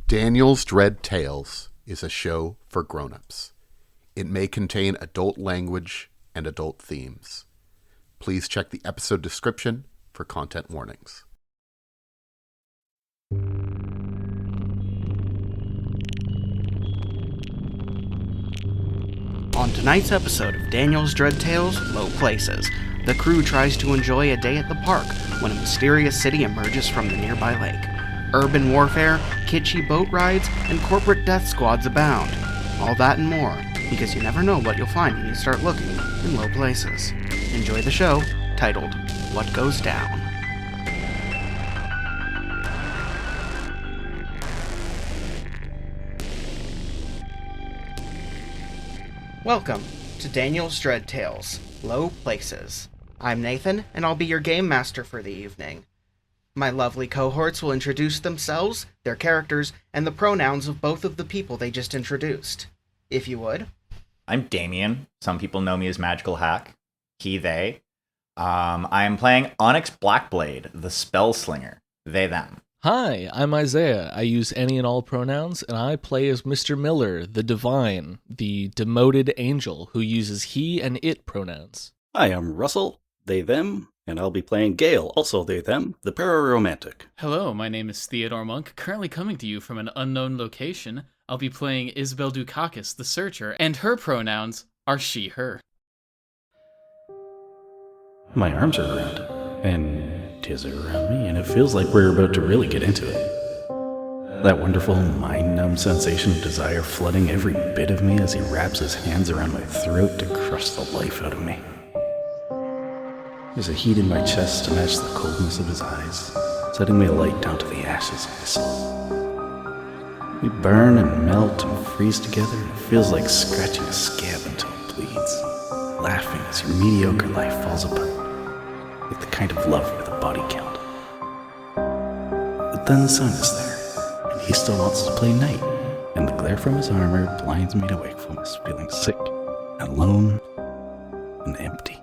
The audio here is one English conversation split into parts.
Daniel's Dread Tales is a show for grown-ups. It may contain adult language and adult themes. Please check the episode description for content warnings. On tonight's episode of Daniel's Dread Tales, Low Places, the crew tries to enjoy a day at the park when a mysterious city emerges from the nearby lake. Urban warfare, kitschy boat rides, and corporate death squads abound. All that and more, because you never know what you'll find when you start looking in low places. Enjoy the show, titled, What Goes Down. Welcome to Daniel's Dread Tales, Low Places. I'm Nathan, and I'll be your game master for the evening. My lovely cohorts will introduce themselves, their characters, and the pronouns of both of the people they just introduced. If you would. I'm Damien. Some people know me as Magical Hack. He, they. I am playing Onyx Blackblade, the Spellslinger. They, them. Hi, I'm Isaiah. I use any and all pronouns, and I play as Mr. Miller, the Divine, the demoted angel who uses he and it pronouns. Hi, I'm Russell, they, them, and I'll be playing Gale, also they, them, the pararomantic. Hello, my name is Theodore Monk, currently coming to you from an unknown location. I'll be playing Isabell Dukakis, the Searcher, and her pronouns are she, her. My arms are around it, and tis are around me, and it feels like we're about to really get into it. That wonderful, mind-numb sensation of desire flooding every bit of me as he wraps his hands around my throat to crush the life out of me. There's a heat in my chest to match the coldness of his eyes, setting me alight down to the ashes of my soul. We burn and melt and freeze together, and it feels like scratching a scab until it bleeds, laughing as your mediocre life falls apart, like the kind of love with a body count. But then the sun is there, and he still wants to play night, and the glare from his armor blinds me to wakefulness, feeling sick, and alone, and empty.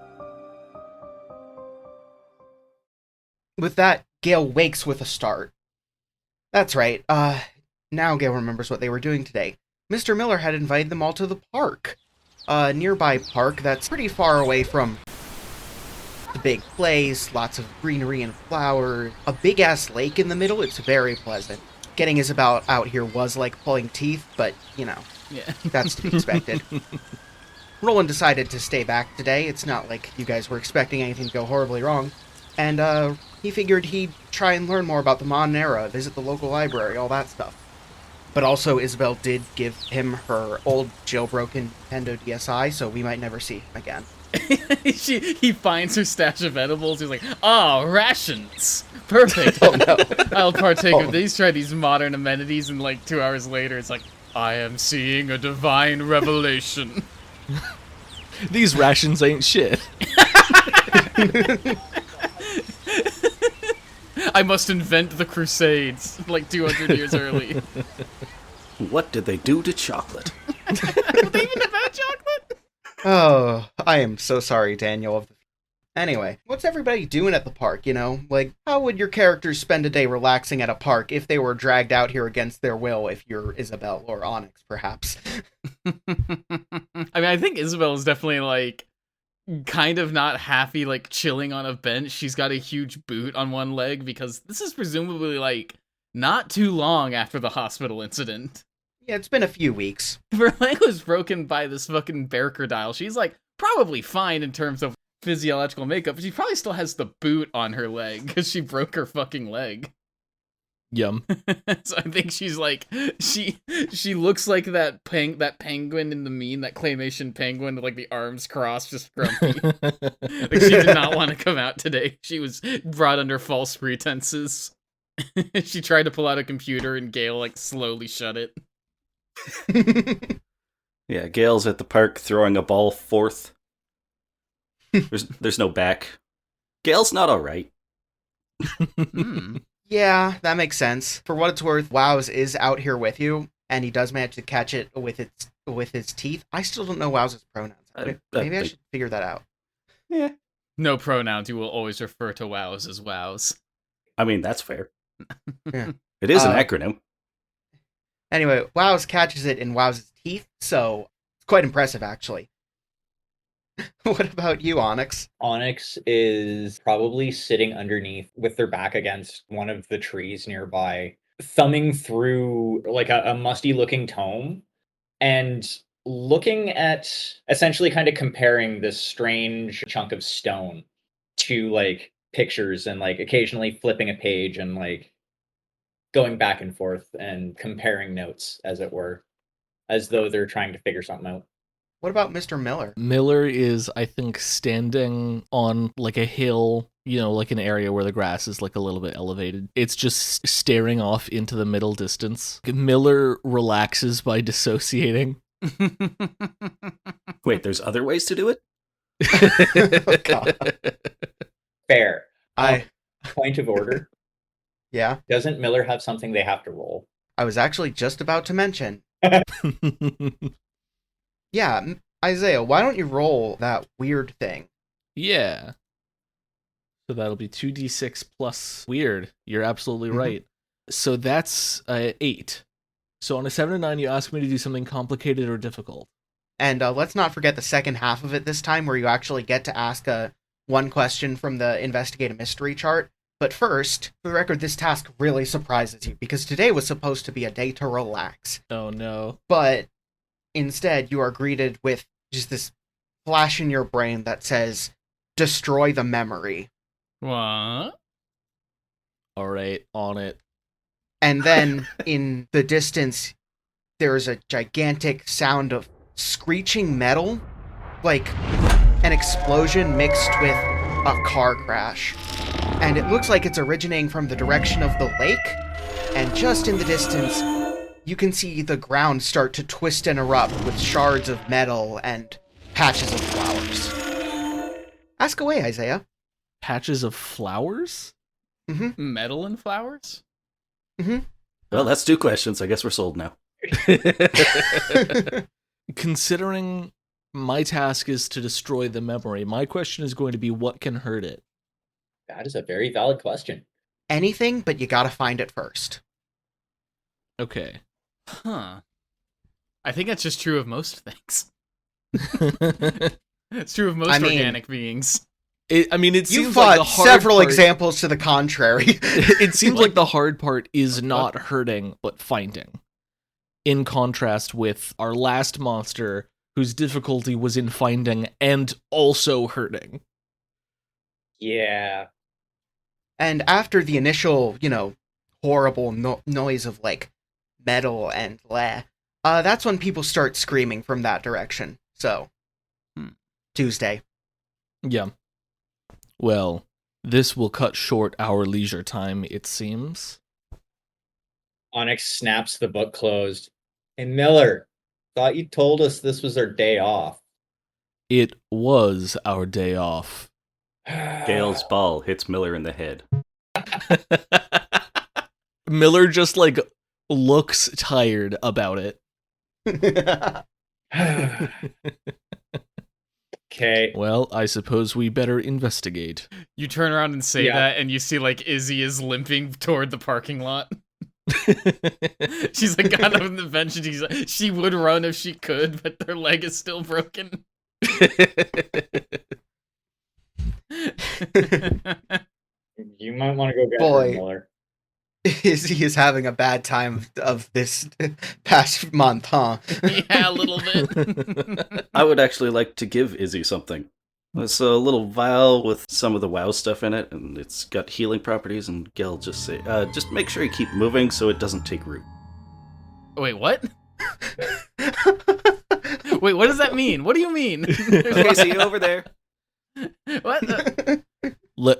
With that, Gale wakes with a start. That's right, now Gale remembers what they were doing today. Mr. Miller had invited them all to the park. A nearby park that's pretty far away from the big place, lots of greenery and flowers, a big-ass lake in the middle. It's very pleasant. Getting Isabell out here was like pulling teeth, but, yeah, that's to be expected. Roland decided to stay back today. It's not like you guys were expecting anything to go horribly wrong. And, he figured he'd try and learn more about the modern era, visit the local library, all that stuff. But also, Isabell did give him her old jailbroken Nintendo DSi, so we might never see him again. He finds her stash of edibles. He's like, rations. Perfect. Oh, no. I'll partake of these. Try these modern amenities, and like 2 hours later, it's like, I am seeing a divine revelation. These rations ain't shit. I must invent the Crusades, like 200 years early. What did they do to chocolate? Don't they even have chocolate? Oh, I am so sorry, Daniel. Anyway, what's everybody doing at the park, Like, how would your characters spend a day relaxing at a park if they were dragged out here against their will, if you're Isabell or Onyx, perhaps? I think Isabell is definitely, like, kind of not happy, like, chilling on a bench. She's got a huge boot on one leg because this is presumably, like, not too long after the hospital incident. Yeah, it's been a few weeks. If her leg was broken by this fucking bear crocodile, she's, like, probably fine in terms of physiological makeup, but she probably still has the boot on her leg because she broke her fucking leg. Yum. So I think she's like, she looks like that penguin in the meme, that claymation penguin with like the arms crossed, just grumpy. Like she did not want to come out today. She was brought under false pretenses. She tried to pull out a computer and Gale like slowly shut it. Yeah, Gale's at the park throwing a ball forth. There's no back. Gale's not alright. Yeah, that makes sense. For what it's worth, Wows is out here with you, and he does manage to catch it with his teeth. I still don't know Wows' pronouns. Maybe I should figure that out. Yeah. No pronouns. You will always refer to Wows as Wows. I mean, that's fair. Yeah. It is an acronym. Anyway, Wows catches it in Wows' teeth, so it's quite impressive, actually. What about you, Onyx? Onyx is probably sitting underneath with their back against one of the trees nearby, thumbing through like a musty looking tome and looking at essentially kind of comparing this strange chunk of stone to like pictures and like occasionally flipping a page and like going back and forth and comparing notes, as it were, as though they're trying to figure something out. What about Mr. Miller? Miller is, I think, standing on like a hill, like an area where the grass is like a little bit elevated. It's just staring off into the middle distance. Miller relaxes by dissociating. Wait, there's other ways to do it? Oh, God. Fair. I Point of order. Yeah, Doesn't Miller have something they have to roll? I was actually just about to mention. Yeah, Isaiah, why don't you roll that weird thing? Yeah. So that'll be 2d6 plus weird. You're absolutely right. So that's 8. So on a 7 to 9, you ask me to do something complicated or difficult. And let's not forget the second half of it this time, where you actually get to ask one question from the Investigate a Mystery chart. But first, for the record, this task really surprises you, because today was supposed to be a day to relax. Oh no. But instead, you are greeted with just this flash in your brain that says, destroy the memory. What? All right, on it. And then, in the distance, there is a gigantic sound of screeching metal, like an explosion mixed with a car crash. And it looks like it's originating from the direction of the lake, and just in the distance, you can see the ground start to twist and erupt with shards of metal and patches of flowers. Ask away, Isaiah. Patches of flowers? Metal and flowers? Well, that's 2 questions. I guess we're sold now. Considering my task is to destroy the memory, my question is going to be what can hurt it? That is a very valid question. Anything, but you gotta find it first. Okay. Huh. I think that's just true of most things. It's true of most organic beings. It You seems fought like the hard several part, examples to the contrary. It seems like the hard part is not hurting, but finding. In contrast with our last monster, whose difficulty was in finding and also hurting. Yeah. And after the initial, horrible noise of, like, metal and that's when people start screaming from that direction. So, Tuesday. Yeah. Well, this will cut short our leisure time, it seems. Onyx snaps the book closed. Hey, Miller, thought you told us this was our day off. It was our day off. Gale's ball hits Miller in the head. Miller just, looks tired about it. Okay. Well, I suppose we better investigate. You turn around and say that, and you see, Izzy is limping toward the parking lot. She's, got up on the bench, and she would run if she could, but her leg is still broken. You might want to go get Boy. her, Miller. Izzy is having a bad time of this past month, huh? Yeah, a little bit. I would actually like to give Izzy something. It's a little vial with some of the WoW stuff in it, and it's got healing properties, and Gale just say, just make sure you keep moving so it doesn't take root. Wait, what? Wait, what does that mean? What do you mean? Okay, see you over there. What?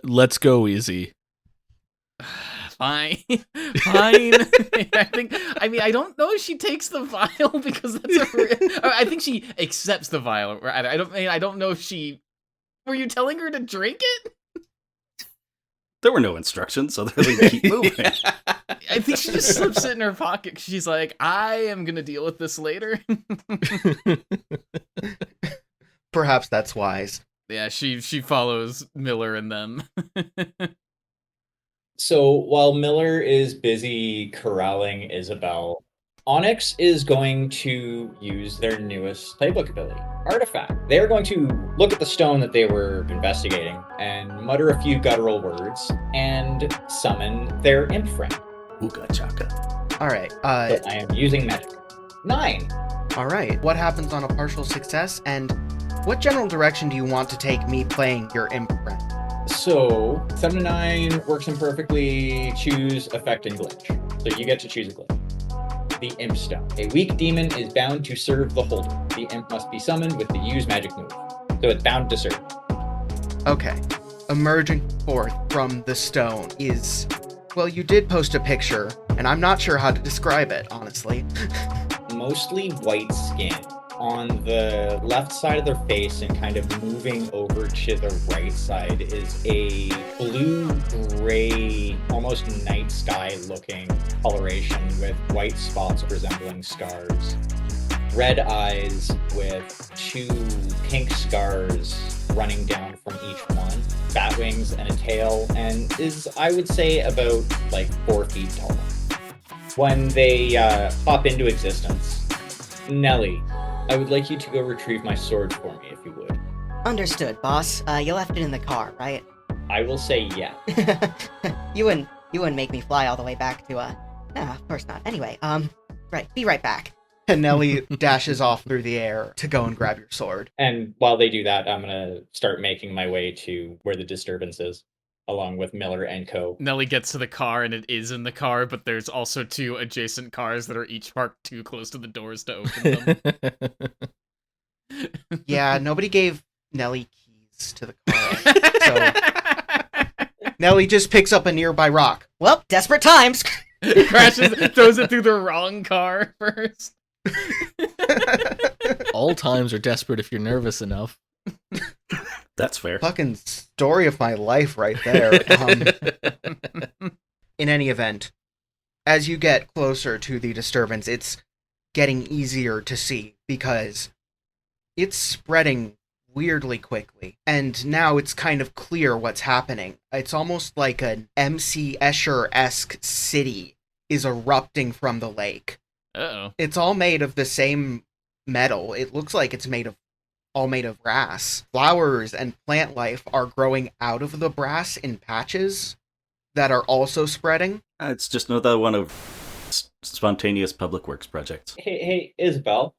Let's go, Easy. Fine. I don't know if she takes the vial because I think she accepts the vial. I don't know if she. Were you telling her to drink it? There were no instructions, other than keep moving. I think she just slips it in her pocket. She's like, I am gonna deal with this later. Perhaps that's wise. Yeah, she follows Miller and them. So while Miller is busy corralling Isabell, Onyx is going to use their newest playbook ability, Artifact. They're going to look at the stone that they were investigating and mutter a few guttural words and summon their imp friend. Ooga chaka. All right. But I am using magic. 9. All right. What happens on a partial success, and what general direction do you want to take me playing your imp friend? So 7 to 9 works imperfectly. Choose effect and glitch. So you get to choose a glitch. The Imp Stone. A weak demon is bound to serve the holder. The imp must be summoned with the use magic move. So it's bound to serve. Okay. Emerging forth from the stone is... Well, you did post a picture, and I'm not sure how to describe it, honestly. Mostly white skin. On the left side of their face and kind of moving over to the right side is a blue-gray, almost night sky looking coloration with white spots resembling scars. Red eyes with 2 pink scars running down from each one. Bat wings and a tail, and is, I would say, about like 4 feet tall. When they pop into existence, Nelly, I would like you to go retrieve my sword for me, if you would. Understood, boss. You left it in the car, right? I will say yeah. You wouldn't make me fly all the way back to, No, of course not. Anyway, right, be right back. And Nelly dashes off through the air to go and grab your sword. And while they do that, I'm gonna start making my way to where the disturbance is, along with Miller and Co. Nelly gets to the car and it is in the car, but there's also 2 adjacent cars that are each parked too close to the doors to open them. Yeah, nobody gave Nelly keys to the car. So Nelly just picks up a nearby rock. Well, desperate times. Crashes, throws it through the wrong car first. All times are desperate if you're nervous enough. That's fair. Fucking story of my life right there. In any event, as you get closer to the disturbance, it's getting easier to see because it's spreading weirdly quickly. And now it's kind of clear what's happening. It's almost like an MC Escher-esque city is erupting from the lake. Uh-oh. It's all made of the same metal. It looks like it's all made of brass. Flowers and plant life are growing out of the brass in patches that are also spreading. It's just another one of spontaneous public works projects. Hey, Isabell.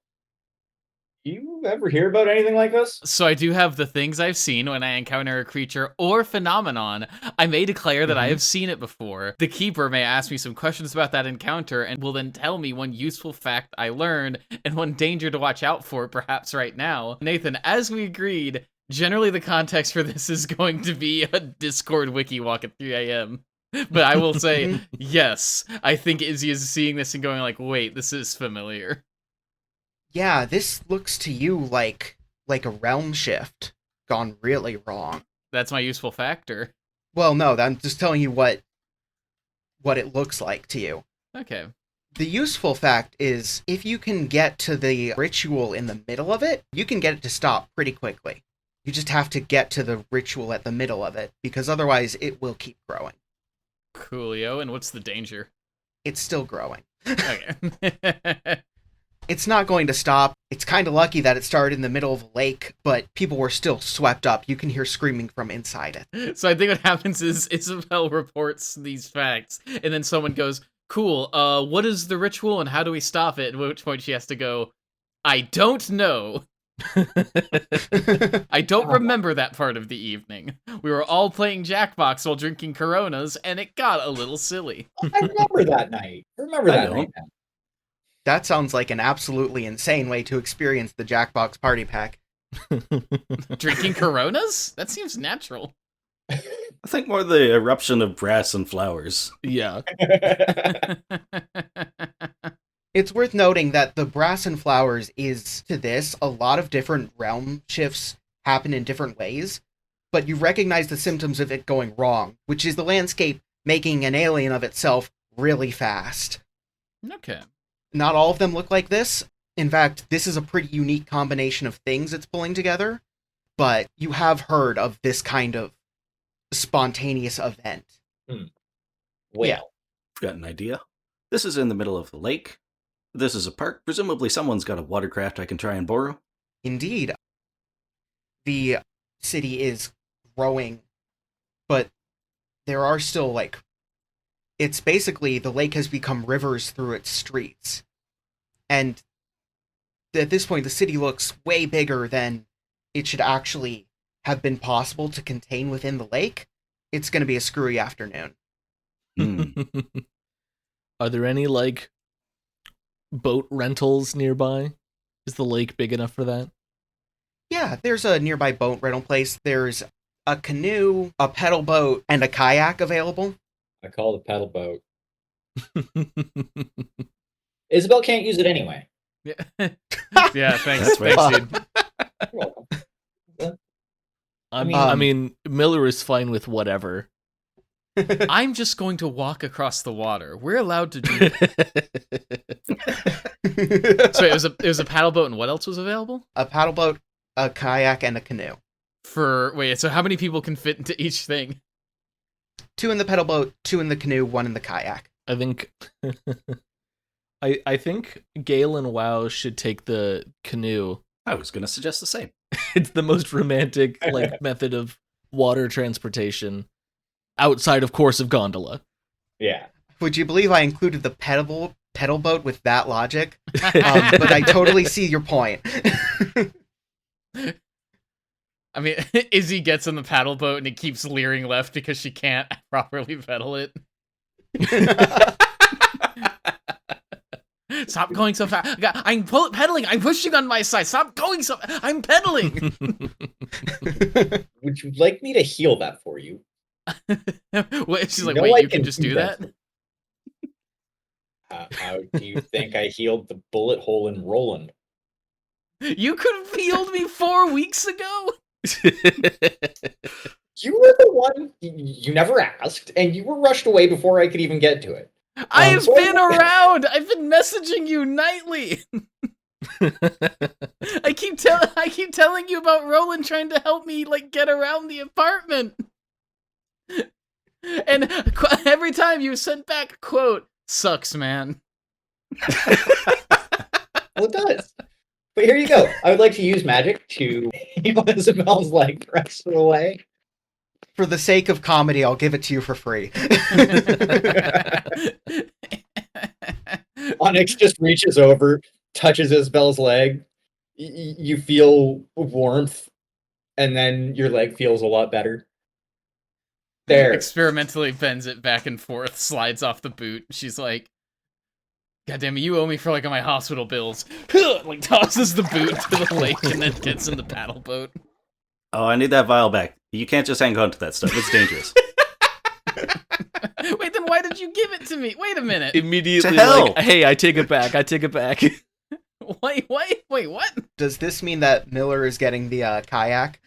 You ever hear about anything like this? So I do have the things I've seen when I encounter a creature or phenomenon. I may declare that I have seen it before. The keeper may ask me some questions about that encounter and will then tell me one useful fact I learned and one danger to watch out for perhaps right now. Nathan, as we agreed, generally the context for this is going to be a Discord wiki walk at 3 a.m. But I will say, yes, I think Izzy is seeing this and going like, wait, this is familiar. Yeah, this looks to you like a realm shift gone really wrong. That's my useful factor. Well, no, I'm just telling you what it looks like to you. Okay. The useful fact is, if you can get to the ritual in the middle of it, you can get it to stop pretty quickly. You just have to get to the ritual at the middle of it, because otherwise it will keep growing. Coolio, and what's the danger? It's still growing. Okay. It's not going to stop. It's kind of lucky that it started in the middle of a lake, but people were still swept up. You can hear screaming from inside it. So I think what happens is Isabell reports these facts, and then someone goes, cool, what is the ritual and how do we stop it? At which point she has to go, I don't know. I don't remember that part of the evening. We were all playing Jackbox while drinking Coronas, and it got a little silly. I remember that night. Night now. That sounds like an absolutely insane way to experience the Jackbox Party Pack. Drinking Coronas? That seems natural. I think more the eruption of brass and flowers. Yeah. It's worth noting that the brass and flowers is, to this, a lot of different realm shifts happen in different ways, but you recognize the symptoms of it going wrong, which is the landscape making an alien of itself really fast. Okay. Not all of them look like this. In fact, this is a pretty unique combination of things it's pulling together, but you have heard of this kind of spontaneous event. Well, Yeah. I've got an idea. This is in the middle of the lake. This is a park. Presumably someone's got a watercraft I can try and borrow. Indeed, the city is growing, but there are still, like, it's basically, the lake has become rivers through its streets. And at this point, the city looks way bigger than it should actually have been possible to contain within the lake. It's going to be a screwy afternoon. Are there any, like, boat rentals nearby? Is the lake big enough for that? Yeah, there's a nearby boat rental place. There's a canoe, a pedal boat, and a kayak available. I call the pedal boat. Isabell can't use it anyway. Yeah, yeah. Thanks, That's thanks, dude. You're welcome. I mean, Miller is fine with whatever. I'm just going to walk across the water. We're allowed to do that. So it was a paddle boat, and what else was available? A paddle boat, a kayak, and a canoe. So how many people can fit into each thing? 2 in the pedal boat, 2 in the canoe, 1 in the kayak. I think I think Gale and WoW should take the canoe. I was going to suggest the same. It's the most romantic method of water transportation outside, of course, of gondola. Yeah. Would you believe I included the pedal boat with that logic? But I totally see your point. I mean, Izzy gets on the paddle boat and it keeps leering left because she can't properly pedal it. Stop going so fast. I'm pedaling. I'm pushing on my side. Stop going so I'm pedaling. Would you like me to heal that for you? Wait, she's like, No, wait, I you can just do that? How do you think I healed the bullet hole in Roland? You could have healed me 4 weeks ago. You were the one, you never asked, and you were rushed away before I could even get to it. I've so been around. I've been messaging you nightly. I keep telling you about Roland trying to help me like get around the apartment. And every time you sent back, quote, sucks, man. Well, it does. But here you go. I would like to use magic to heal Isabell's leg the rest of the way. For the sake of comedy, I'll give it to you for free. Onyx just reaches over, touches Isabell's leg. You feel warmth, and then your leg feels a lot better. There. Experimentally bends it back and forth, slides off the boot. She's like, God damn it, you owe me for like my hospital bills. Like tosses the boot to the lake and then gets in the paddle boat. Oh, I need that vial back. You can't just hang on to that stuff. It's dangerous. Wait, then why did you give it to me? Wait a minute. Immediately, To hell! like, hey, I take it back. I take it back. Wait, what? Does this mean that Miller is getting the kayak?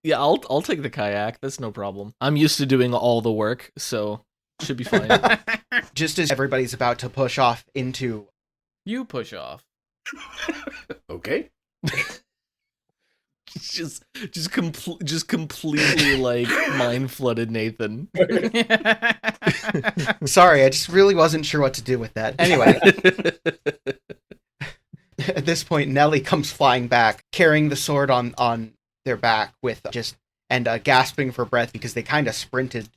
Yeah, I'll take the kayak. That's no problem. I'm used to doing all the work, so should be fine. Just as everybody's about to push off into... You push off. Okay. just completely like mind flooded Nathan. Sorry, I just really wasn't sure what to do with that. Anyway, at this point, Nellie comes flying back, carrying the sword on their back with gasping for breath because they kind of sprinted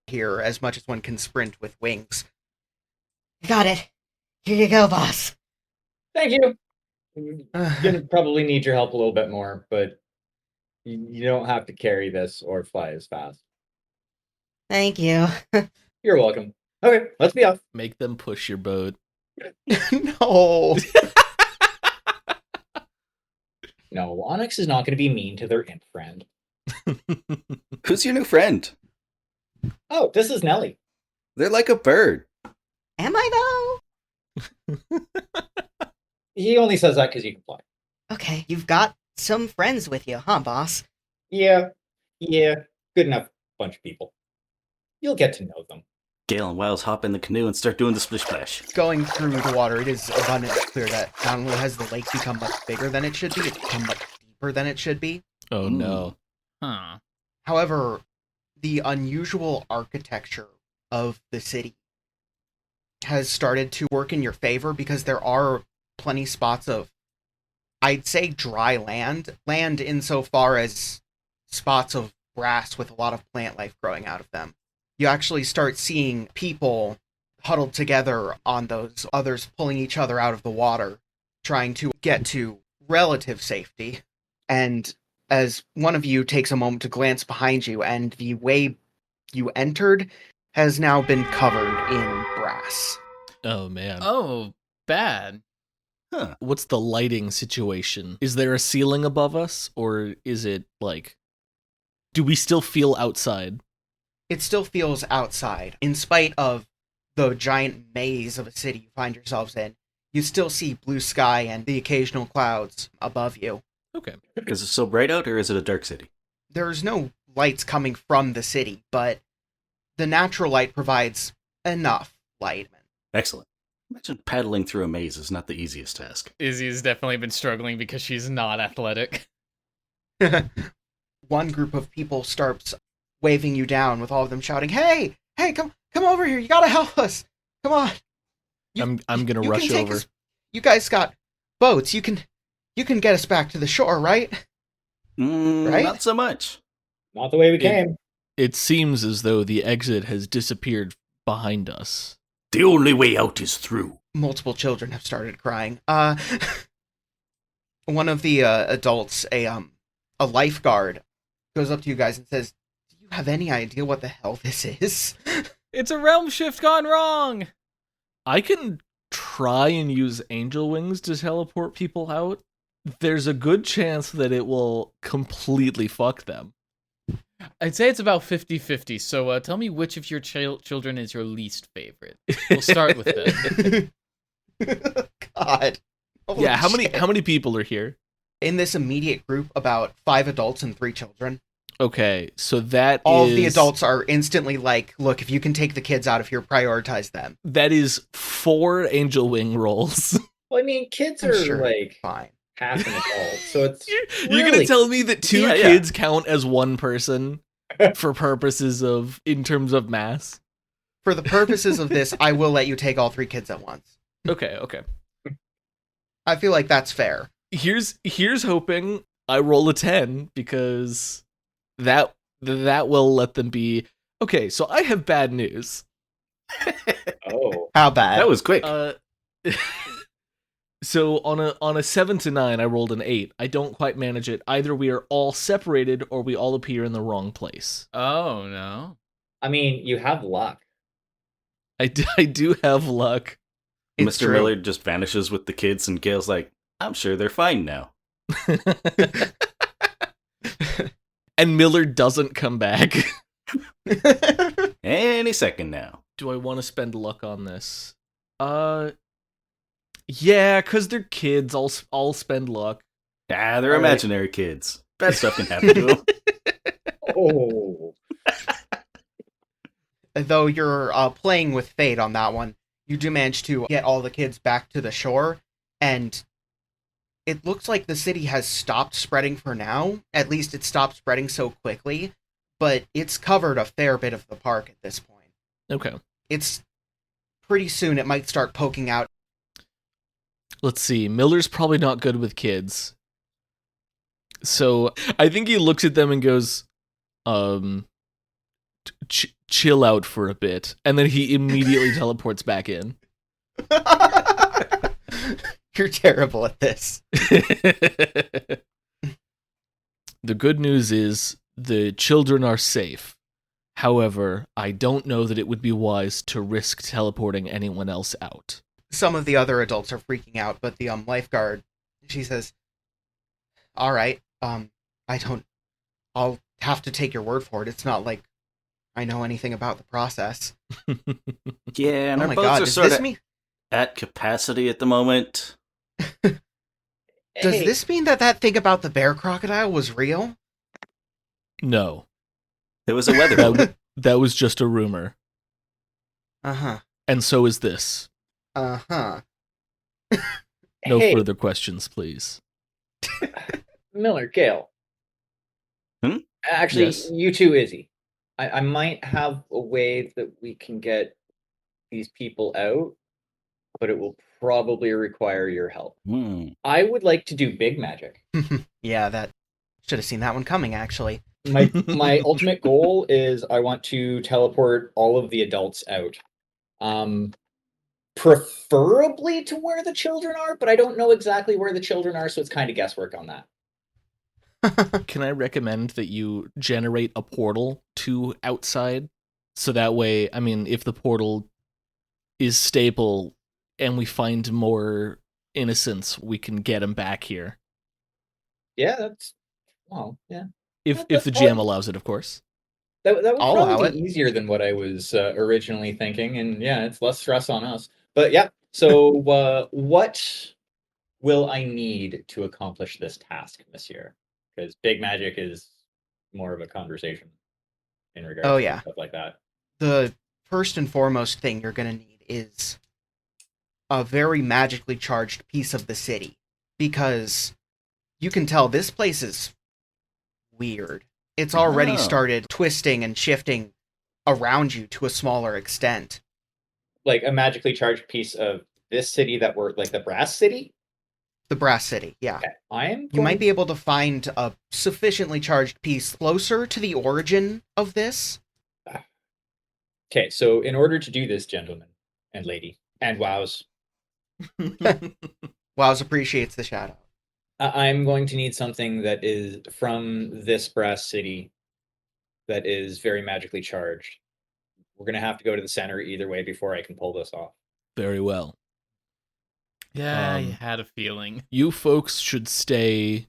here as much as one can sprint with wings. Got it. Here you go, boss. Thank you. I'm gonna probably need your help a little bit more, but you don't have to carry this or fly as fast. Thank you. You're welcome. Okay, let's be off. Make them push your boat. No. No, Onyx is not going to be mean to their imp friend. Who's your new friend? Oh, this is Nellie. They're like a bird. Am I though? He only says that because you can fly. Okay, you've got some friends with you, huh, boss? Yeah, good enough bunch of people. You'll get to know them. Gale and Wiles hop in the canoe and start doing the splish splash. Going through the water, it is abundantly clear that not only has the lake become much bigger than it should be, it's become much deeper than it should be. Oh no. Huh. However, the unusual architecture of the city has started to work in your favor because there are plenty spots of, I'd say, dry land insofar as spots of grass with a lot of plant life growing out of them. You actually start seeing people huddled together on those, others pulling each other out of the water, trying to get to relative safety. And as one of you takes a moment to glance behind you, and the way you entered has now been covered in brass. Oh, man. Oh, bad. Huh. What's the lighting situation? Is there a ceiling above us, or is it like, do we still feel outside? It still feels outside. In spite of the giant maze of a city you find yourselves in, you still see blue sky and the occasional clouds above you. Okay. Is it so bright out, or is it a dark city? There's no lights coming from the city, but the natural light provides enough light. Excellent. Imagine paddling through a maze is not the easiest task. Izzy's definitely been struggling because she's not athletic. One group of people starts waving you down, with all of them shouting, "Hey, come over here! You gotta help us! Come on!" I'm gonna you rush can take over. us- You guys got boats. You can get us back to the shore, right? Right? Not so much. Not the way we came. It seems as though the exit has disappeared behind us. The only way out is through. Multiple children have started crying. One of the adults, a lifeguard, goes up to you guys and says, "Do you have any idea what the hell this is?" It's a realm shift gone wrong! I can try and use angel wings to teleport people out. There's a good chance that it will completely fuck them. I'd say it's about 50-50, so tell me which of your children is your least favorite. We'll start with that. God. Holy Yeah, shit. how many people are here? In this immediate group, about 5 adults and 3 children. Okay, so that All is... of the adults are instantly like, "Look, if you can take the kids out of here, prioritize them." That is 4 angel wing rolls. Well, I mean, kids I'm are sure. like Fine. half an adult, so it's You're gonna really- tell me that 2 Yeah, yeah. kids count as 1 person for purposes of, in terms of mass? For the purposes of this, I will let you take all 3 kids at once. Okay. I feel like that's fair. Here's hoping I roll a 10, because that will let them be... Okay, so I have bad news. Oh, How bad? That was quick. So on a 7 to 9, I rolled an 8. I don't quite manage it. Either we are all separated, or we all appear in the wrong place. Oh, no. I mean, you have luck. I do have luck. It's Mr. true. Miller just vanishes with the kids, and Gail's like, I'm sure they're fine now. And Miller doesn't come back. Any second now. Do I want to spend luck on this? Yeah, because they're kids. I'll spend luck. Ah, they're All right. imaginary kids. Bad stuff can happen to them. Oh, Though you're playing with fate on that one, you do manage to get all the kids back to the shore, and it looks like the city has stopped spreading for now. At least it stopped spreading so quickly, but it's covered a fair bit of the park at this point. Okay. It's pretty soon it might start poking out. Let's see. Miller's probably not good with kids. So I think he looks at them and goes, chill out for a bit. And then he immediately teleports back in. You're terrible at this. The good news is the children are safe. However, I don't know that it would be wise to risk teleporting anyone else out. Some of the other adults are freaking out, but the lifeguard, she says, "All right, I'll have to take your word for it. It's not like I know anything about the process." Yeah, and Oh our my boats god, are does sort this of mean at capacity at the moment. does Hey, this mean that thing about the bear crocodile was real? No, It was a weather that, balloon. that was just a rumor. Uh-huh. And so is this. Uh-huh. No hey, further questions, please. Miller, Gail. Hmm? Actually, Yes. you too, Izzy. I might have a way that we can get these people out, but it will probably require your help. Hmm. I would like to do big magic. Yeah, that should have seen that one coming, actually. My ultimate goal is I want to teleport all of the adults out. Preferably to where the children are, but I don't know exactly where the children are, so it's kind of guesswork on that. Can I recommend that you generate a portal to outside? So that way, I mean, if the portal is stable and we find more innocents, we can get them back here. Yeah, that's yeah. If the GM allows it, of course. That would I'll allow probably it. be easier than what I was originally thinking, and yeah, it's less stress on us. But yeah, so what will I need to accomplish this task, Monsieur? Because big magic is more of a conversation in regards to stuff like that. The first and foremost thing you're going to need is a very magically charged piece of the city, because you can tell this place is weird. It's already started twisting and shifting around you to a smaller extent. Like a magically charged piece of this city that we're like the Brass City? The Brass City, yeah. Okay. You might be able to find a sufficiently charged piece closer to the origin of this. Okay, so in order to do this, gentlemen and lady, and wows, Wows appreciates the shadow. I'm going to need something that is from this Brass City that is very magically charged. We're going to have to go to the center either way before I can pull this off. Very well. Yeah, I had a feeling. You folks should stay.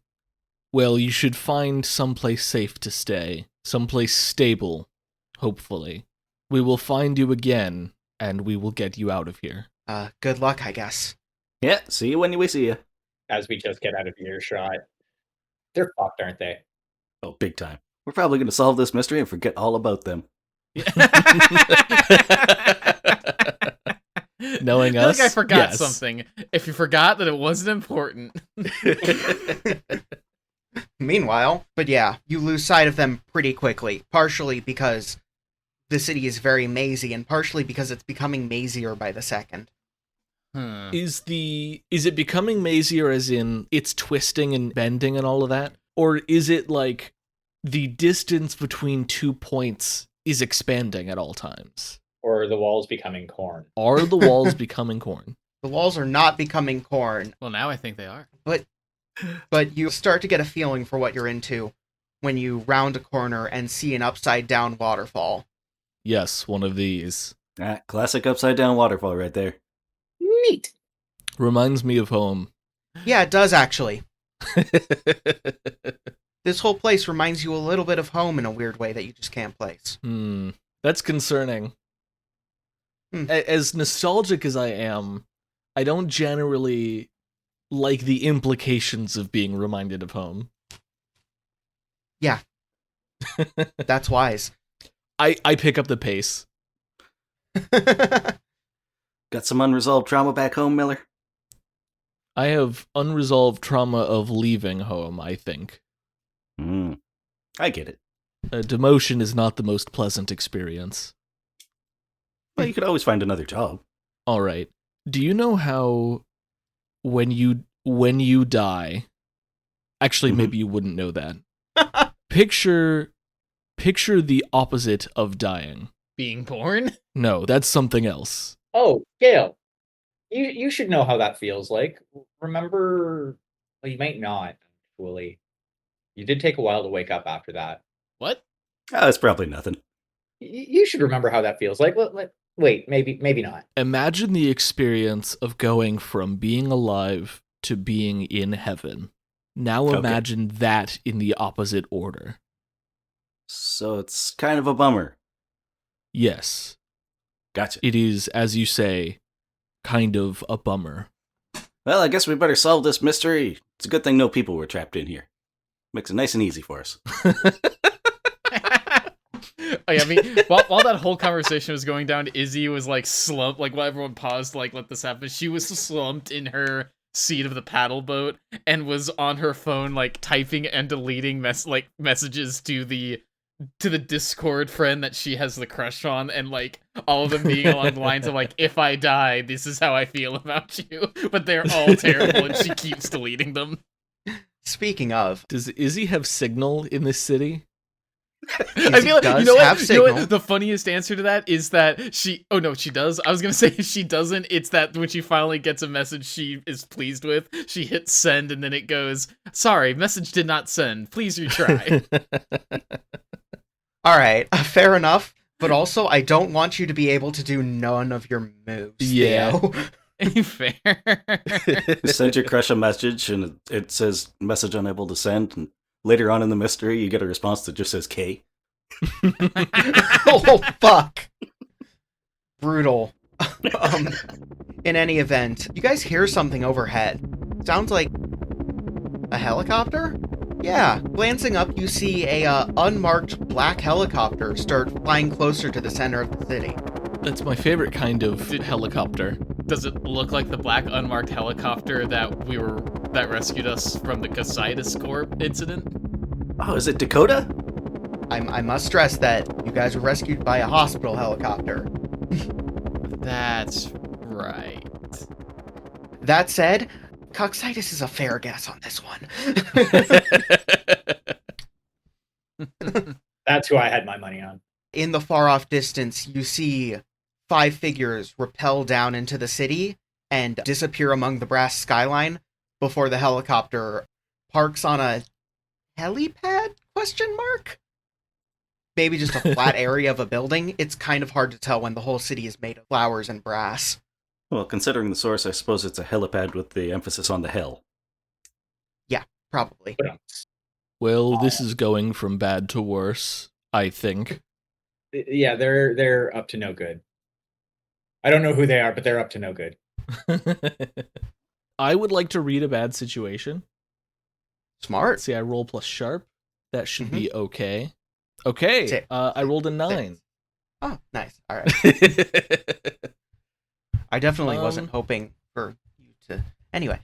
Well, you should find someplace safe to stay. Someplace stable, hopefully. We will find you again, and we will get you out of here. Good luck, I guess. Yeah, see you when we see you. As we just get out of earshot. They're fucked, aren't they? Oh, big time. We're probably going to solve this mystery and forget all about them. Knowing I feel us, like I forgot yes. something. If you forgot that it wasn't important. Meanwhile, but yeah, you lose sight of them pretty quickly, partially because the city is very mazy, and partially because it's becoming mazier by the second. Is it becoming mazier as in it's twisting and bending and all of that? Or is it like the distance between 2 points is expanding at all times? Or the walls becoming corn. Are the walls becoming corn? The walls are not becoming corn, Well, now I think they are. but you start to get a feeling for what you're into when you round a corner and see an upside-down waterfall. Yes, one of these. Classic upside down waterfall right there. Neat. Reminds me of home. Yeah, it does, actually. This whole place reminds you a little bit of home in a weird way that you just can't place. That's concerning. As nostalgic as I am, I don't generally like the implications of being reminded of home. Yeah. That's wise. I pick up the pace. Got some unresolved trauma back home, Miller? I have unresolved trauma of leaving home, I think. I get it. Demotion is not the most pleasant experience. Well, you could always find another job. All right. Do you know how when you die, actually maybe you wouldn't know that. Picture the opposite of dying. Being born? No, that's something else. Oh, Gail, you should know how that feels like. Remember, well, you might not, fully. You did take a while to wake up after that. What? Oh, that's probably nothing. You should remember how that feels like. Wait, maybe not. Imagine the experience of going from being alive to being in heaven. Now imagine that in the opposite order. So it's kind of a bummer. Yes. Gotcha. It is, as you say, kind of a bummer. Well, I guess we better solve this mystery. It's a good thing no people were trapped in here. Makes it nice and easy for us. Oh, yeah, I mean, while that whole conversation was going down, Izzy was like slumped, like while everyone paused to like let this happen, she was slumped in her seat of the paddle boat and was on her phone like typing and deleting messages to the to the Discord friend that she has the crush on, and like all of them being along the lines of like, if I die, this is how I feel about you. But they're all terrible, and she keeps deleting them. Speaking of, Does Izzy have signal in this city? I feel like does you know have what? You know signal. what? The funniest answer to that is that she. Oh no, she does. I was gonna say if she doesn't. It's that when she finally gets a message she is pleased with, she hits send, and then it goes, "Sorry, message did not send. Please retry." all right, fair enough. But also, I don't want you to be able to do none of your moves. Yeah. Theo. Fair. You send your crush a message and it says message unable to send, and later on in the mystery you get a response that just says K. Oh fuck! Brutal. In any event, you guys hear something overhead. Sounds like a helicopter? Yeah. Glancing up, you see a unmarked black helicopter start flying closer to the center of the city. That's my favorite kind of helicopter. Does it look like the black unmarked helicopter that rescued us from the Casitas Corp incident? Oh, is it Dakota? I must stress that you guys were rescued by a hospital helicopter. That's right. That said, Coxitus is a fair guess on this one. That's who I had my money on. In the far-off distance, you see 5 figures rappel down into the city and disappear among the brass skyline before the helicopter parks on a helipad? Question mark? Maybe just a flat area of a building. It's kind of hard to tell when the whole city is made of flowers and brass. Well, considering the source, I suppose it's a helipad with the emphasis on the hell. Yeah, probably. Well, this is going from bad to worse, I think. Yeah, they're up to no good. I don't know who they are, but they're up to no good. I would like to read a bad situation. Smart. See, I roll plus sharp. That should be okay. Okay, Six. I rolled a 9. Oh, nice. All right. I definitely wasn't hoping for you to... Anyway.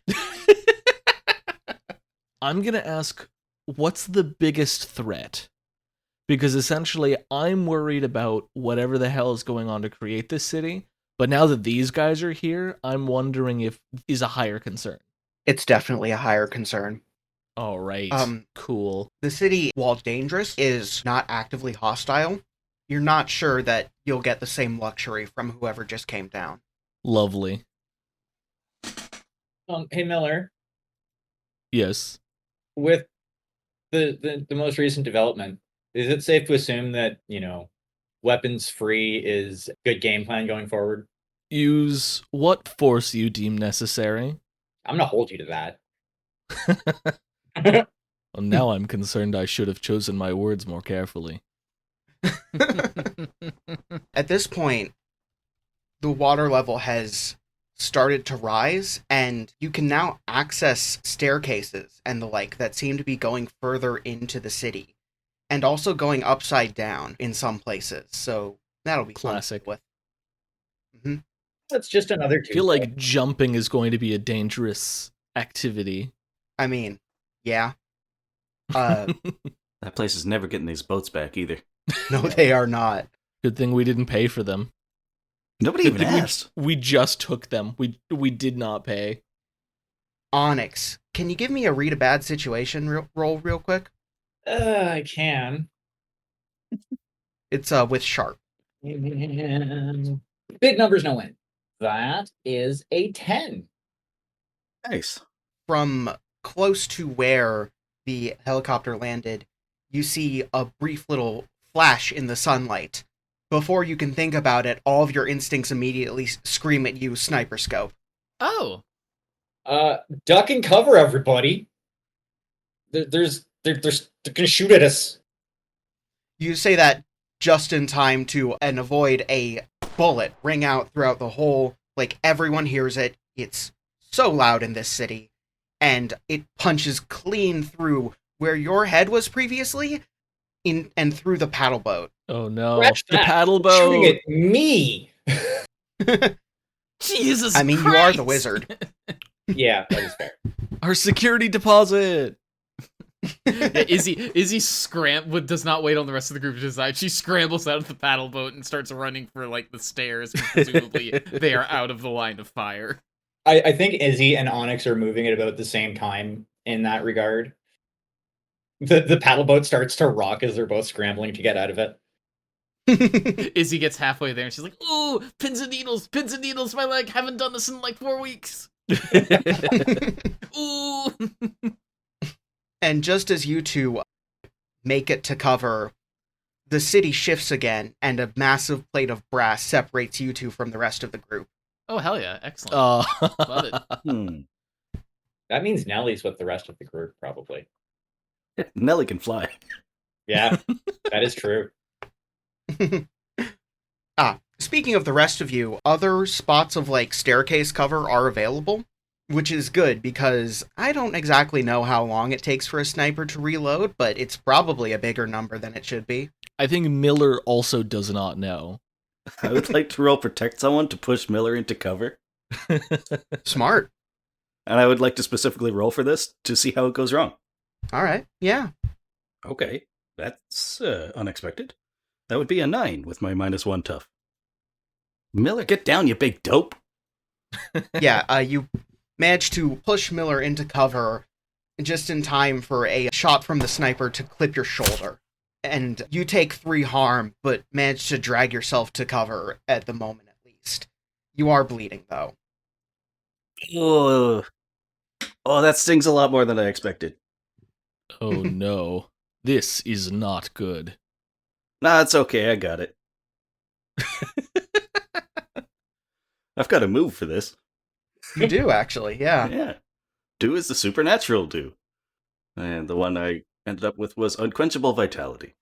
I'm going to ask, what's the biggest threat? Because essentially, I'm worried about whatever the hell is going on to create this city. But now that these guys are here, I'm wondering if is a higher concern. It's definitely a higher concern. All right. Cool. The city, while dangerous, is not actively hostile. You're not sure that you'll get the same luxury from whoever just came down. Lovely. Hey Miller, Yes. with the most recent development, is it safe to assume that, weapons free is a good game plan going forward? Use what force you deem necessary. I'm gonna hold you to that. Well, now I'm concerned I should have chosen my words more carefully. At this point, the water level has started to rise, and you can now access staircases and the like that seem to be going further into the city, and also going upside down in some places. So that'll be Classic. fun with. That's just another I feel like jumping is going to be a dangerous activity. I mean, yeah. That place is never getting these boats back either. No, they are not. Good thing we didn't pay for them. Nobody Good even thing asked. we just took them. We did not pay. Onyx, can you give me a read a bad situation roll real quick? I can. It's with sharp. Big numbers, no win. That is a 10. Nice. From close to where the helicopter landed, you see a brief little flash in the sunlight. Before you can think about it, all of your instincts immediately scream at you, sniper scope. Oh. Duck and cover, everybody. They're gonna shoot at us. You say that just in time to and avoid a bullet ring out throughout the whole, like everyone hears it. It's so loud in this city, and it punches clean through where your head was previously, and through the paddle boat. Oh no. Scratch The that. paddle Shooting boat. at me. Jesus I mean, Christ. you are the wizard. Yeah, that is fair. Our security deposit. Yeah, Izzy does not wait on the rest of the group to decide. She scrambles out of the paddle boat and starts running for like the stairs. Presumably, they are out of the line of fire. I think Izzy and Onyx are moving at about the same time in that regard. The paddle boat starts to rock as they're both scrambling to get out of it. Izzy gets halfway there and she's like, "Ooh, pins and needles, my leg. Haven't done this in like 4 weeks." Ooh. And just as you two make it to cover, the city shifts again, and a massive plate of brass separates you two from the rest of the group. Oh, hell yeah. Excellent. Love it. That means Nellie's with the rest of the group, probably. Nellie can fly. Yeah, that is true. Speaking of the rest of you, other spots of like staircase cover are available, which is good because I don't exactly know how long it takes for a sniper to reload, but it's probably a bigger number than it should be. I think Miller also does not know. I would like to roll protect someone to push Miller into cover. Smart. And I would like to specifically roll for this to see how it goes wrong. All right. Yeah. Okay, that's unexpected. That would be a 9 with my -1 tough. Miller, get down, you big dope. Yeah, you manage to push Miller into cover just in time for a shot from the sniper to clip your shoulder. And you take 3 harm, but manage to drag yourself to cover at the moment at least. You are bleeding, though. Oh, that stings a lot more than I expected. Oh no. This is not good. Nah, it's okay, I got it. I've got a move for this. You do, actually, yeah. Yeah. Do as the supernatural do. And the one I ended up with was Unquenchable Vitality.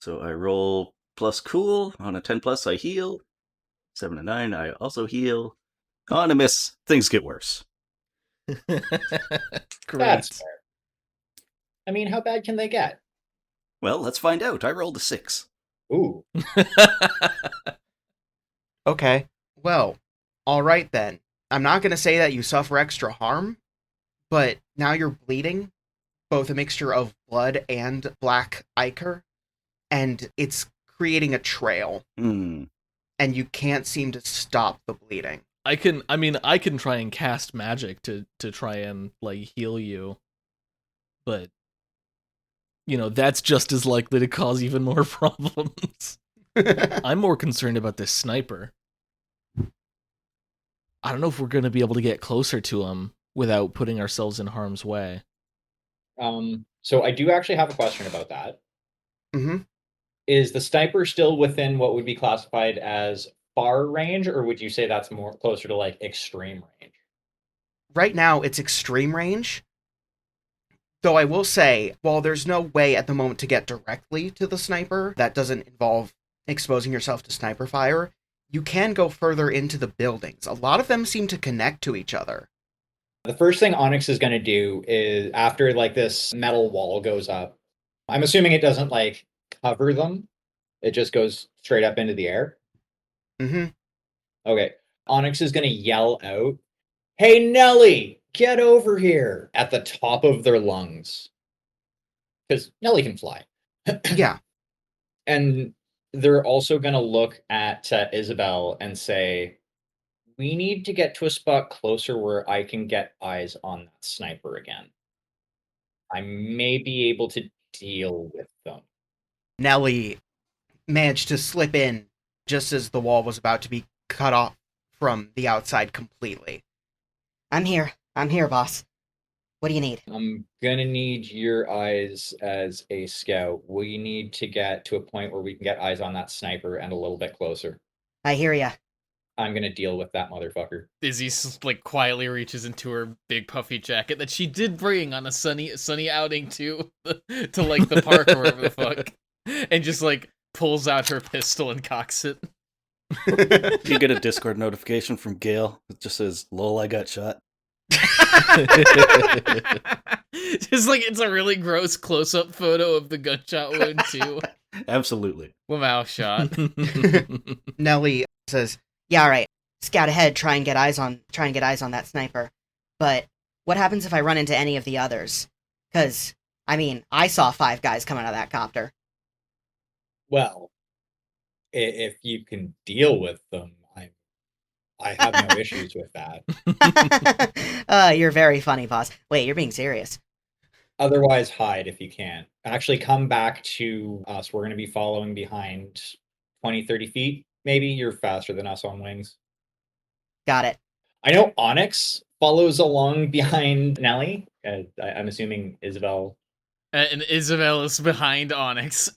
So I roll plus cool. On a 10 plus, I heal. 7 and 9, I also heal. On a miss, things get worse. Great. That's fair. I mean, how bad can they get? Well, let's find out. I rolled a 6. Ooh. Okay. Well, alright then. I'm not going to say that you suffer extra harm, but now you're bleeding, both a mixture of blood and black ichor, and it's creating a trail. And you can't seem to stop the bleeding. I can try and cast magic to try and like heal you. But that's just as likely to cause even more problems. I'm more concerned about this sniper. I don't know if we're going to be able to get closer to him without putting ourselves in harm's way. So I do actually have a question about that. Mm-hmm. Is the sniper still within what would be classified as far range, or would you say that's more closer to like extreme range? Right now, it's extreme range. Though I will say, while there's no way at the moment to get directly to the sniper, that doesn't involve exposing yourself to sniper fire, you can go further into the buildings. A lot of them seem to connect to each other. The first thing Onyx is going to do is, after like this metal wall goes up, I'm assuming it doesn't like cover them. It just goes straight up into the air. Mm-hmm. Okay. Onyx is going to yell out, "Hey, Nellie, get over here," at the top of their lungs. Because Nellie can fly. Yeah. And they're also going to look at Isabell and say, "We need to get to a spot closer where I can get eyes on that sniper again. I may be able to deal with them." Nellie managed to slip in just as the wall was about to be cut off from the outside completely. I'm here, boss. What do you need? I'm gonna need your eyes as a scout. We need to get to a point where we can get eyes on that sniper and a little bit closer. I hear ya. I'm gonna deal with that motherfucker. Izzy like quietly reaches into her big puffy jacket that she did bring on a sunny outing to like the park or whatever the fuck, and just like pulls out her pistol and cocks it. You get a Discord notification from Gail. It just says, "Lol, I got shot." Just like it's a really gross close-up photo of the gunshot wound too. Absolutely. With mouth shot. Nellie says, Yeah, all right. Scout ahead, try and get eyes on that sniper. But What happens if I run into any of the others? Because, I mean, I saw 5 guys come out of that copter. Well, if you can deal with them, I have no issues with that. You're very funny, boss. Wait, you're being serious. Otherwise, hide if you can. Actually, come back to us. We're going to be following behind 20, 30 feet. Maybe you're faster than us on wings. Got it. I know Onyx follows along behind Nelly. I'm assuming Isabell. And Isabell is behind Onyx.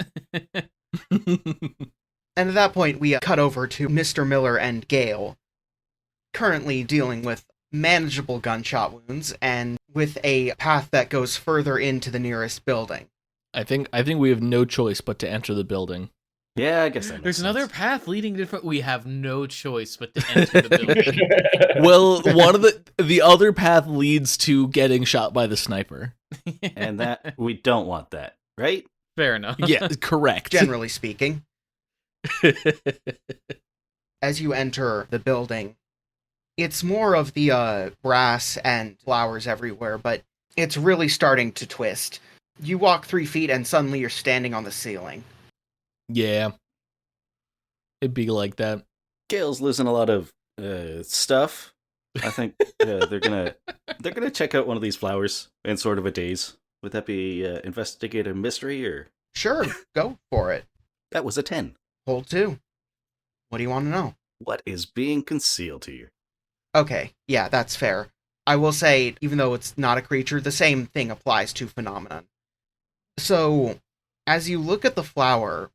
And at that point, we cut over to Mr. Miller and Gale, currently dealing with manageable gunshot wounds and with a path that goes further into the nearest building. I think we have no choice but to enter the building. Yeah, I guess that makes There's sense. another path leading to... We have no choice but to enter the building. Well, one of the other path leads to getting shot by the sniper. And that we don't want that, right? Fair enough. Yeah, correct. Generally speaking. As you enter the building, it's more of the brass and flowers everywhere, but it's really starting to twist. You walk 3 feet and suddenly you're standing on the ceiling. Yeah. It'd be like that. Gale's losing a lot of stuff. I think they're gonna check out one of these flowers in sort of a daze. Would that be investigate a mystery or? Sure, go for it. That was a 10. Hold 2. What do you want to know? What is being concealed here? Okay, yeah, that's fair. I will say, even though it's not a creature, the same thing applies to phenomenon. So, as you look at the flower,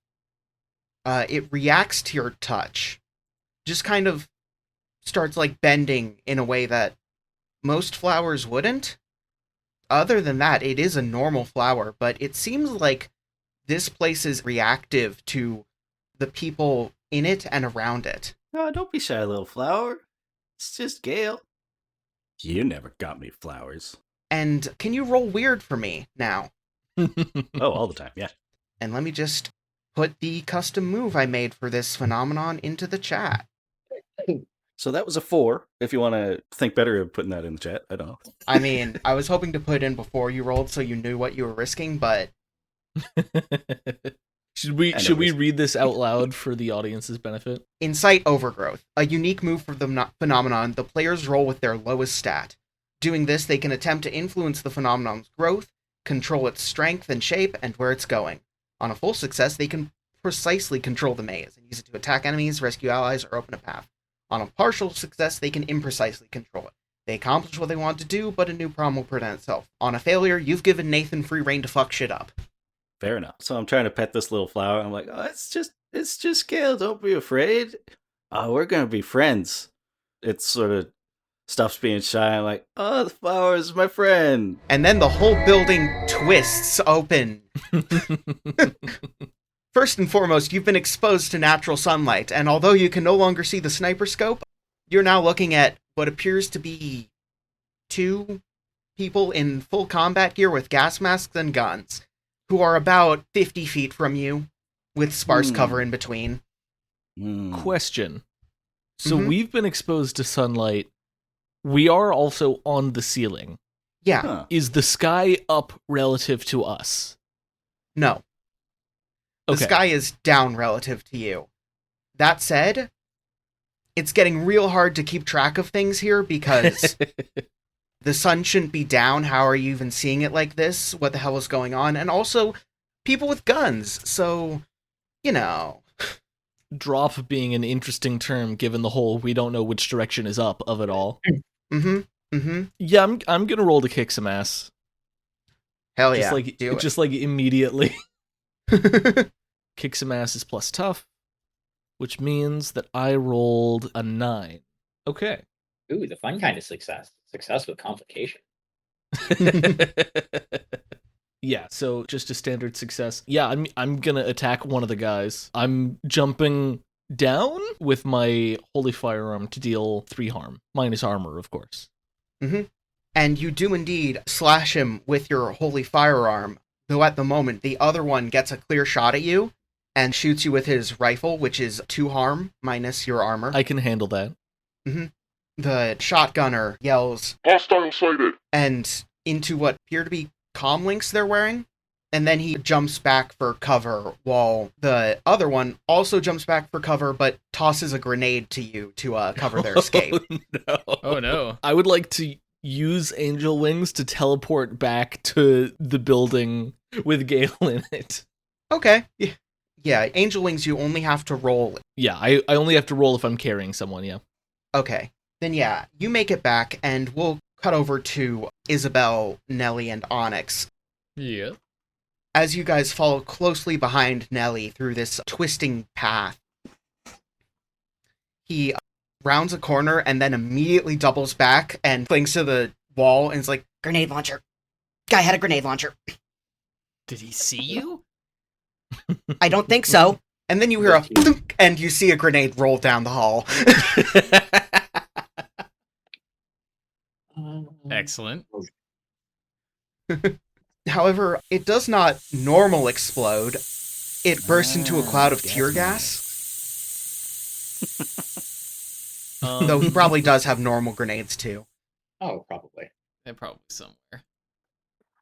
it reacts to your touch. Just kind of starts, like, bending in a way that most flowers wouldn't. Other than that, it is a normal flower, but it seems like this place is reactive to the people in it and around it. Oh, don't be shy, little flower. It's just Gale. You never got me flowers. And can you roll weird for me now? Oh, all the time, yeah. And let me just put the custom move I made for this phenomenon into the chat. So that was a 4. If you want to think better of putting that in the chat, I don't know. I mean, I was hoping to put it in before you rolled so you knew what you were risking, but Should we read this out loud for the audience's benefit? Incite Overgrowth, a unique move for the phenomenon. The players roll with their lowest stat. Doing this, they can attempt to influence the phenomenon's growth, control its strength and shape, and where it's going. On a full success, they can precisely control the maze and use it to attack enemies, rescue allies, or open a path. On a partial success, they can imprecisely control it. They accomplish what they want to do, but a new problem will present itself. On a failure, you've given Nathan free reign to fuck shit up. Fair enough. So I'm trying to pet this little flower. I'm like, oh, it's just Gale. Don't be afraid. Oh, we're gonna be friends. It sort of stops being shy. I'm like, oh, the flower is my friend. And then the whole building twists open. First and foremost, you've been exposed to natural sunlight, and although you can no longer see the sniper scope, you're now looking at what appears to be 2 people in full combat gear with gas masks and guns, who are about 50 feet from you, with sparse cover in between. Question. So Mhm. we've been exposed to sunlight. We are also on the ceiling. Yeah, Huh. Is the sky up relative to us? no. The Okay. sky is down relative to you. That said, it's getting real hard to keep track of things here because the sun shouldn't be down. How are you even seeing it like this? What the hell is going on? And also, people with guns. So, you know. Drop being an interesting term given the whole we don't know which direction is up of it all. Yeah, I'm gonna roll to kick some ass. Hell Just yeah. like do it. just like immediately. Kick some ass is plus tough, which means that I rolled a 9. Okay. Ooh, the fun kind of success. Success with complication. Yeah, so just a standard success. Yeah, I'm gonna attack one of the guys. I'm jumping down with my holy firearm to deal 3 harm, minus armor, of course. And you do indeed slash him with your holy firearm, though at the moment the other one gets a clear shot at you and shoots you with his rifle, which is 2 harm minus your armor. I can handle that. the shotgunner yells, Hostile sighted! and into what appear to be comlinks they're wearing. And then he jumps back for cover while the other one also jumps back for cover but tosses a grenade to you to cover their escape. No. Oh no. I would like to use angel wings to teleport back to the building with Gale in it. Okay. Yeah, angel wings you only have to roll. Yeah, I only have to roll if I'm carrying someone, yeah. Okay. Then yeah, you make it back and we'll cut over to Isabell, Nellie, and Onyx. Yeah. As you guys follow closely behind Nellie through this twisting path, he rounds a corner and then immediately doubles back and clings to the wall and is like, Grenade launcher. Guy had a grenade launcher. Did he see you? I don't think so. and then you hear a thunk, and you see a grenade roll down the hall. Excellent. However, it does not normal explode. It bursts into a cloud of tear gas. Though he probably does have normal grenades too. Oh, probably. They're probably somewhere.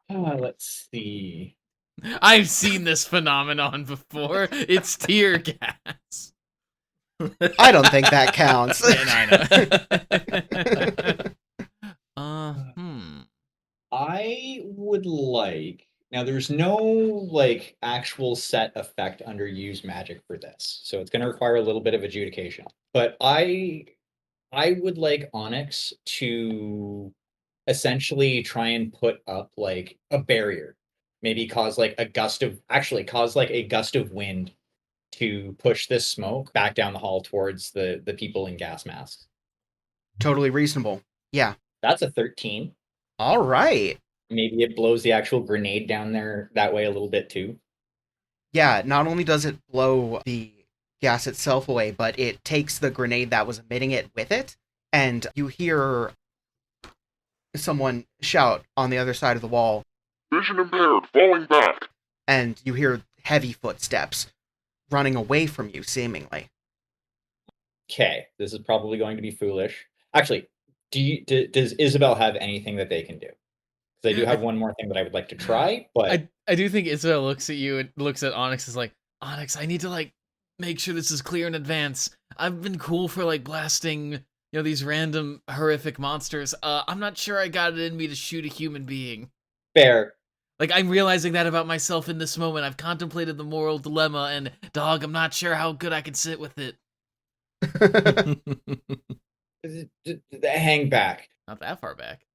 Let's see. I've seen this phenomenon before. It's tear gas. I don't think that counts. Yeah, I know. I would like... Now, there's no, like, actual set effect under use magic for this, so it's going to require a little bit of adjudication. But I would like Onyx to essentially try and put up, like, a barrier. Maybe cause, like, a gust of wind to push this smoke back down the hall towards the people in gas masks. Totally reasonable. Yeah. That's a 13. All right. Maybe it blows the actual grenade down there that way a little bit too. Yeah, not only does it blow the gas itself away, but it takes the grenade that was emitting it with it, and you hear someone shout on the other side of the wall, Vision impaired, falling back. and you hear heavy footsteps running away from you, seemingly. Okay, this is probably going to be foolish. Actually, does Isabell have anything that they can do? Because I do have one more thing that I would like to try, but... I do think Isabell looks at you and looks at Onyx as like, Onyx, I need to, like, make sure this is clear in advance. I've been cool for, like, blasting, these random horrific monsters. I'm not sure I got it in me to shoot a human being. Fair. Like, I'm realizing that about myself in this moment. I've contemplated the moral dilemma, and, dog, I'm not sure how good I can sit with it. Hang back. Not that far back.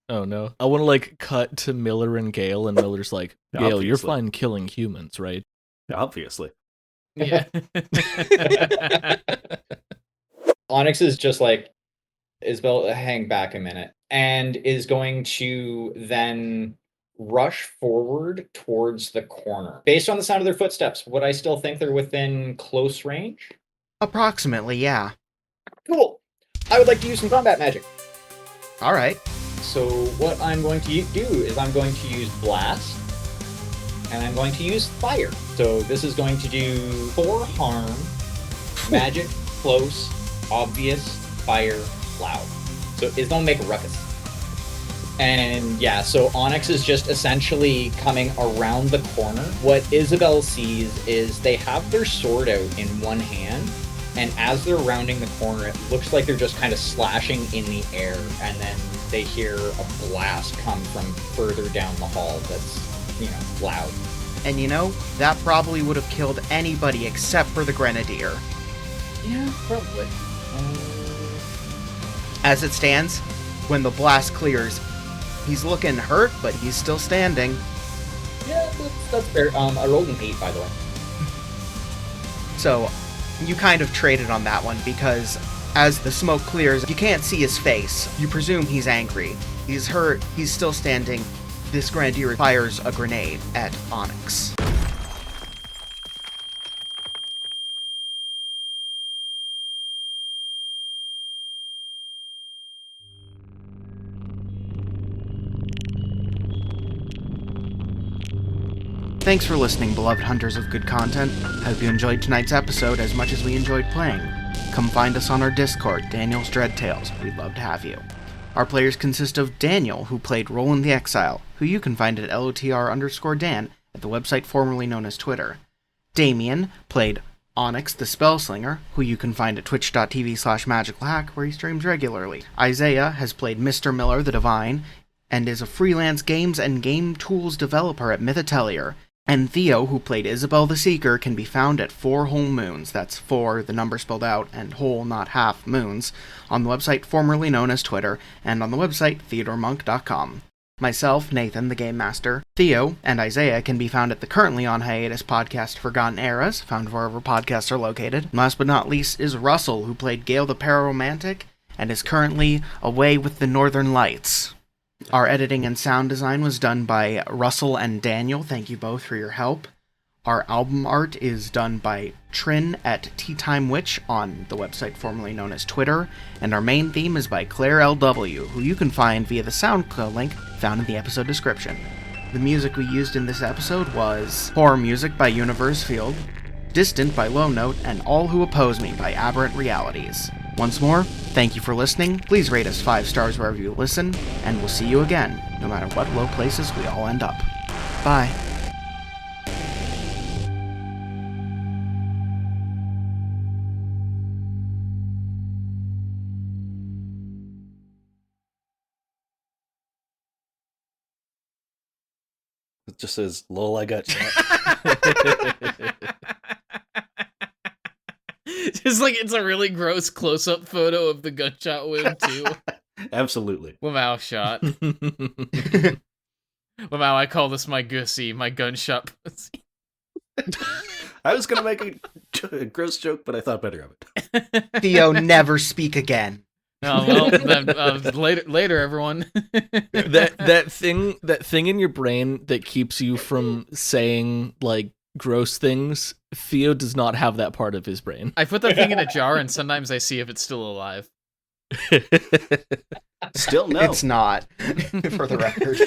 Oh no. I want to like cut to Miller and Gale, and Miller's like, Gale, you're Obviously. fine killing humans, right? Obviously. Yeah. Onyx is just like, Isabell, hang back a minute, and is going to then rush forward towards the corner. Based on the sound of their footsteps, would I still think they're within close range? Approximately, yeah. Cool. I would like to use some combat magic. All right. So what I'm going to do is I'm going to use Blast, and I'm going to use Fire. So this is going to do 4 harm, magic, close, obvious, fire, loud. So it's going to make a ruckus. And yeah, so Onyx is just essentially coming around the corner. What Isabell sees is they have their sword out in one hand, and as they're rounding the corner, it looks like they're just kind of slashing in the air, and then they hear a blast come from further down the hall that's, loud. And that probably would have killed anybody except for the Grenadier. Yeah, probably. As it stands, when the blast clears, he's looking hurt, but he's still standing. Yeah, that's fair. I rolled an 8, by the way. So, you kind of traded on that one, because as the smoke clears, you can't see his face. You presume he's angry. He's hurt, he's still standing. This Grenadier fires a grenade at Onyx. Thanks for listening, beloved hunters of good content. Hope you enjoyed tonight's episode as much as we enjoyed playing. come find us on our Discord, Daniel's Dread Tales. We'd love to have you. Our players consist of Daniel, who played Roland the Exile, who you can find at LOTR_Dan at the website formerly known as Twitter. Damien played Onyx the Spellslinger, who you can find at twitch.tv/magicalhack, where he streams regularly. Isaiah has played Mr. Miller the Divine, and is a freelance games and game tools developer at Mythatelier. And Theo, who played Isabell the Seeker, can be found at 4 Whole Moons, that's 4, the number spelled out, and whole, not half, moons, on the website formerly known as Twitter, and on the website theodoremonk.com. Myself, Nathan, the Game Master, Theo, and Isaiah can be found at the currently on hiatus podcast Forgotten Eras, found wherever podcasts are located. Last but not least is Russell, who played Gale the Pararomantic, and is currently away with the Northern Lights. Our editing and sound design was done by Russell and Daniel. Thank you both for your help. Our album art is done by Trin at Tea Time Witch on the website formerly known as Twitter, and our main theme is by Claire LW, who you can find via the Soundcloud link found in the episode description. The music we used in this episode was Horror Music by Universe Field, Distant by Low Note, and All Who Oppose Me by Aberrant Realities. Once more, thank you for listening. Please rate us 5 stars wherever you listen, and we'll see you again, no matter what low places we all end up. Bye. It just says, lol, I got shot. Just like it's a really gross close-up photo of the gunshot wound too. Absolutely. Wow, shot. Wow, I call this my gussy, my gunshot pussy. I was going to make a gross joke, but I thought better of it. Theo, never speak again. Oh well, then, later, everyone. that thing in your brain that keeps you from saying like gross things, Theo does not have that part of his brain. I put that thing in a jar, and sometimes I see if it's still alive. Still no. It's not, for the record.